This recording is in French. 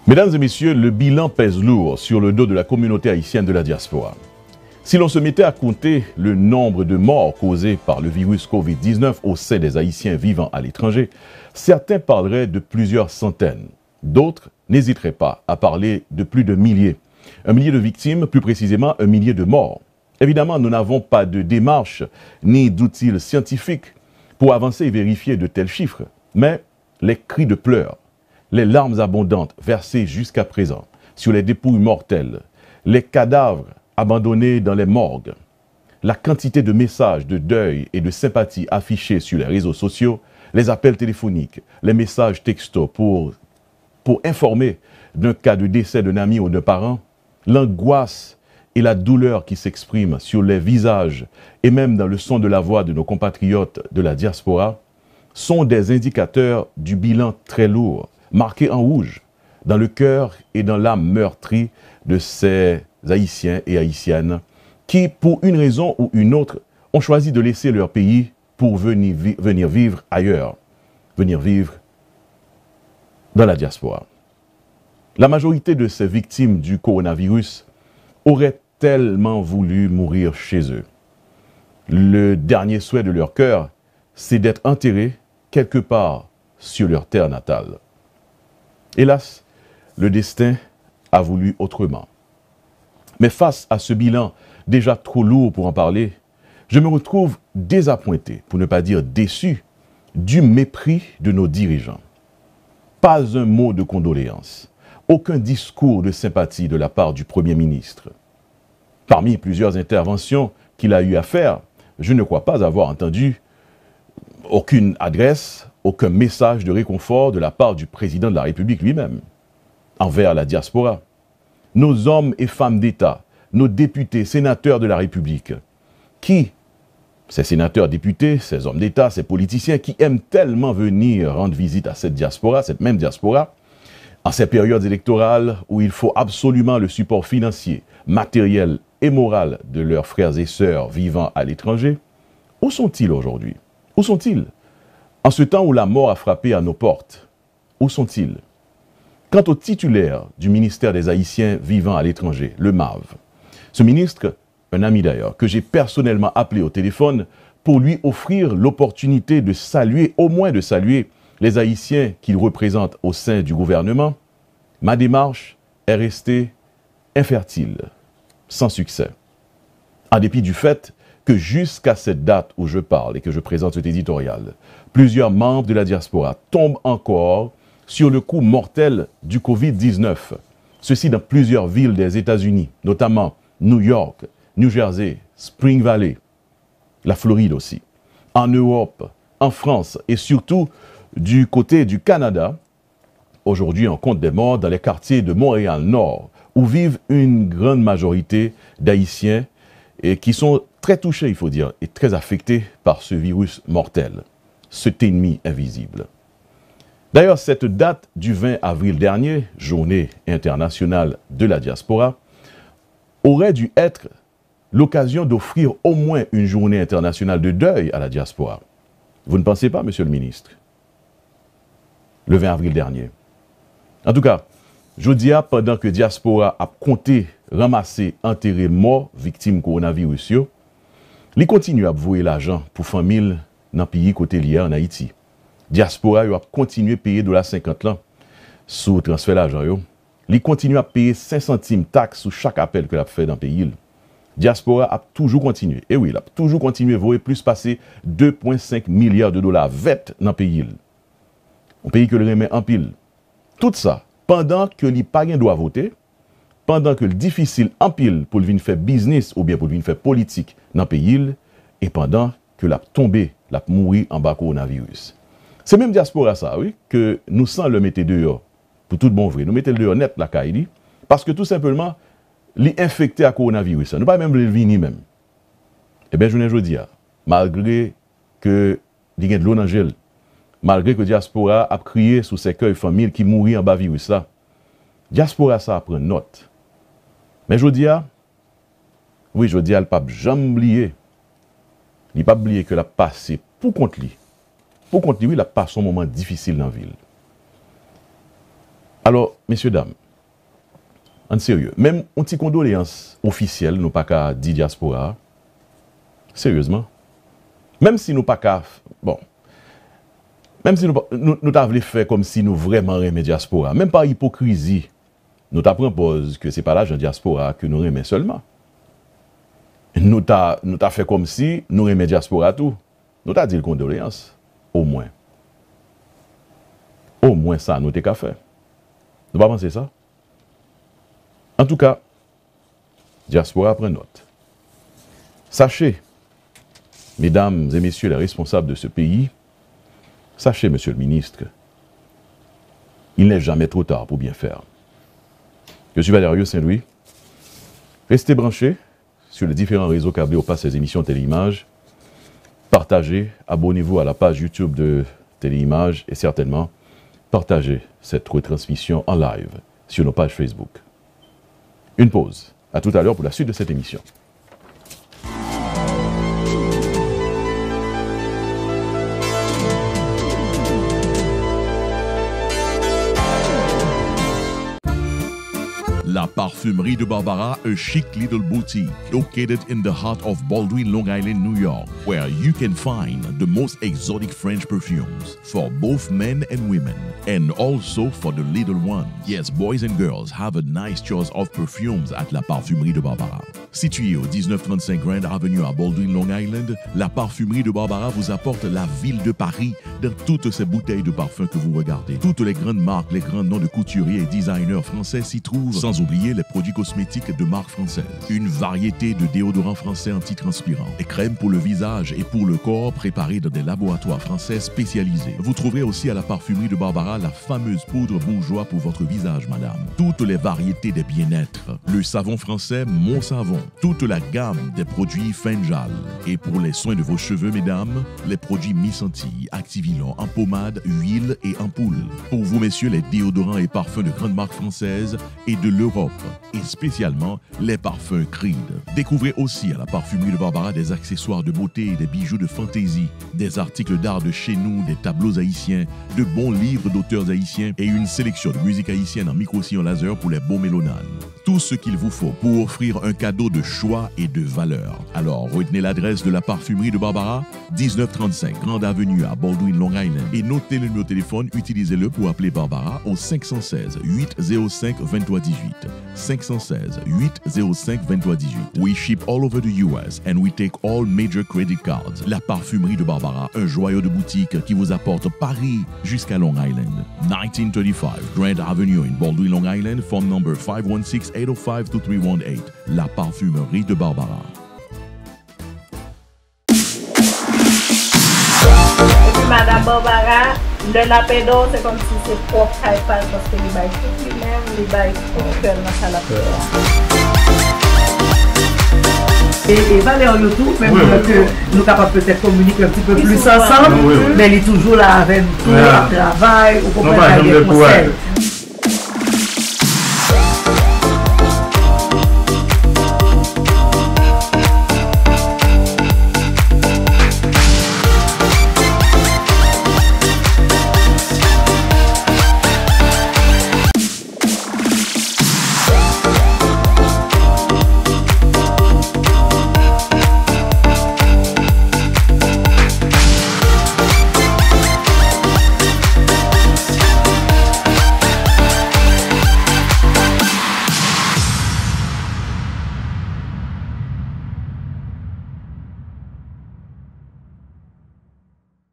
Mesdames et messieurs, le bilan pèse lourd sur le dos de la communauté haïtienne de la diaspora. Si l'on se mettait à compter le nombre de morts causés par le virus Covid-19 au sein des Haïtiens vivant à l'étranger, certains parleraient de plusieurs centaines. D'autres n'hésiteraient pas à parler de plus de milliers. Un millier de victimes, plus précisément un millier de morts. Évidemment, nous n'avons pas de démarche ni d'outils scientifiques pour avancer et vérifier de tels chiffres. Mais les cris de pleurs, les larmes abondantes versées jusqu'à présent sur les dépouilles mortelles, les cadavres abandonnés dans les morgues, la quantité de messages de deuil et de sympathie affichés sur les réseaux sociaux, les appels téléphoniques, les messages textos pour informer d'un cas de décès d'un ami ou d'un parent, l'angoisse et la douleur qui s'expriment sur les visages et même dans le son de la voix de nos compatriotes de la diaspora sont des indicateurs du bilan très lourd, marqué en rouge, dans le cœur et dans l'âme meurtrie de ces Haïtiens et Haïtiennes qui, pour une raison ou une autre, ont choisi de laisser leur pays pour venir vivre ailleurs, venir vivre dans la diaspora. La majorité de ces victimes du coronavirus auraient tellement voulu mourir chez eux. Le dernier souhait de leur cœur, c'est d'être enterrés quelque part sur leur terre natale. Hélas, le destin a voulu autrement. Mais face à ce bilan déjà trop lourd pour en parler, je me retrouve désappointé, pour ne pas dire déçu, du mépris de nos dirigeants. Pas un mot de condoléances, aucun discours de sympathie de la part du Premier ministre. Parmi plusieurs interventions qu'il a eu à faire, je ne crois pas avoir entendu aucune adresse, aucun message de réconfort de la part du président de la République lui-même envers la diaspora. Nos hommes et femmes d'État, nos députés, sénateurs de la République, ces sénateurs, députés, ces hommes d'État, ces politiciens qui aiment tellement venir rendre visite à cette diaspora, cette même diaspora, en ces périodes électorales où il faut absolument le support financier, matériel et moral de leurs frères et sœurs vivant à l'étranger, où sont-ils aujourd'hui? Où sont-ils? En ce temps où la mort a frappé à nos portes, où sont-ils? Quant au titulaire du ministère des Haïtiens vivant à l'étranger, le MAV, ce ministre, un ami d'ailleurs, que j'ai personnellement appelé au téléphone pour lui offrir l'opportunité de saluer, au moins de saluer, les Haïtiens qu'il représente au sein du gouvernement, ma démarche est restée infertile, sans succès. En dépit du fait que jusqu'à cette date où je parle et que je présente cet éditorial, plusieurs membres de la diaspora tombent encore sur le coup mortel du Covid-19. Ceci dans plusieurs villes des États-Unis, notamment New York, New Jersey, Spring Valley, la Floride aussi. En Europe, en France et surtout du côté du Canada, aujourd'hui on compte des morts dans les quartiers de Montréal-Nord, où vivent une grande majorité d'Haïtiens et qui sont très touchés, il faut dire, et très affectés par ce virus mortel, cet ennemi invisible. D'ailleurs, cette date du 20 avril dernier, journée internationale de la diaspora, aurait dû être l'occasion d'offrir au moins une journée internationale de deuil à la diaspora. Vous ne pensez pas, monsieur le ministre? Le 20 avril dernier. En tout cas, je dis, pendant que diaspora a compté, ramassé, enterré morts, victimes coronavirus, il continue à vouer l'argent pour famille dans le pays côté lié en Haïti. Diaspora a continué à payer $50 là sous transfert d'argent. Il continue à payer 5 centimes taxes sous chaque appel que l'a fait dans le pays. Diaspora a toujours continué. Et oui, il a toujours continué à vouer plus passer 2,5 milliards de dollars VET dans le pays. Un pays que le remet en pile. Tout ça, pendant que les pagans doivent voter, pendant que le difficile en pile pour venir faire business ou bien pour venir faire politique dans le pays, et pendant que la tombé, la mourir en bas coronavirus. C'est même diaspora ça, oui, que nous sans le mettre dehors, pour tout bon vrai. Nous mettons le dehors net la caille, parce que tout simplement, les infectés à coronavirus, nous pas même le venir même. Eh bien, je ne dis pas, malgré que il y a de l'eau dans gel, malgré que diaspora a crié sous ses cœurs familles qui mourent en bas virus là, diaspora ça prend note. Mais je dis, oui, je dis, le pape jamais oublié. Il n'a pas oublié que la passé pour contre lui. Pour contre lui, il a passé un moment difficile dans la ville. Alors, messieurs, dames, en sérieux, même une petite condoléance officielle, nous pas qu'à dire diaspora, sérieusement, même si nous pas qu'à, bon, même si nous t'avons fait comme si nous vraiment aimons diaspora, même par hypocrisie, nous t'apprenons que ce n'est pas l'argent diaspora que nous aimons seulement. Nous t'a fait comme si nous aimons diaspora tout. Nous t'a dit le condoléance, au moins. Au moins ça, nous t'avons fait. Nous pas penser ça. En tout cas, diaspora prend note. Sachez, mesdames et messieurs les responsables de ce pays, sachez, monsieur le ministre, il n'est jamais trop tard pour bien faire. Je suis Valerio Saint-Louis. Restez branchés sur les différents réseaux câblés où passent ces émissions Téléimages. Partagez, abonnez-vous à la page YouTube de Téléimages et certainement, partagez cette retransmission en live sur nos pages Facebook. Une pause. À tout à l'heure pour la suite de cette émission. La Parfumerie de Barbara, a chic little boutique located in the heart of Baldwin, Long Island, New York, where you can find the most exotic French perfumes for both men and women, and also for the little ones. Yes, boys and girls have a nice choice of perfumes at La Parfumerie de Barbara. Située au 1935 Grand Avenue à Baldwin, Long Island, La Parfumerie de Barbara vous apporte la ville de Paris dans toutes ces bouteilles de parfums que vous regardez. Toutes les grandes marques, les grands noms de couturiers et designers français s'y trouvent, sans oublier les produits cosmétiques de marque française. Une variété de déodorants français antitranspirants, des crèmes pour le visage et pour le corps préparées dans des laboratoires français spécialisés. Vous trouverez aussi à la Parfumerie de Barbara la fameuse poudre bourgeois pour votre visage, madame. Toutes les variétés des bien-être. Le savon français Mon Savon. Toute la gamme des produits Fenjal. Et pour les soins de vos cheveux, mesdames, les produits Mi-Senti, Activilon en pommade, huile et ampoule. Pour vous, messieurs, les déodorants et parfums de grandes marques françaises et de l'Europe. Et spécialement les parfums Creed. Découvrez aussi à la Parfumerie de Barbara des accessoires de beauté et des bijoux de fantaisie, des articles d'art de chez nous, des tableaux haïtiens, de bons livres d'auteurs haïtiens et une sélection de musique haïtienne en micro-sillon laser pour les beaux mélonanes. Tout ce qu'il vous faut pour offrir un cadeau de choix et de valeur. Alors retenez l'adresse de la Parfumerie de Barbara, 1935 Grande Avenue à Baldwin, Long Island, et notez le numéro de téléphone, utilisez-le pour appeler Barbara au 516 805 2318. 516 805 2318. We ship all over the US and we take all major credit cards. La Parfumerie de Barbara, un joyau de boutique qui vous apporte Paris jusqu'à Long Island. 1935 Grand Avenue in Baldwin, Long Island, phone number 516-805-2318. La Parfumerie de Barbara. Madame Barbara, le lapédo, c'est comme si c'est propre à parce que les bails tout lui-même, les bails ponctuels dans sa lapédo. Et Valérie YouTube, même que nous sommes capables peut-être communiquer un petit peu plus ensemble, mais il est toujours là avec nous, au travail, ou qu'on peut aller conseil.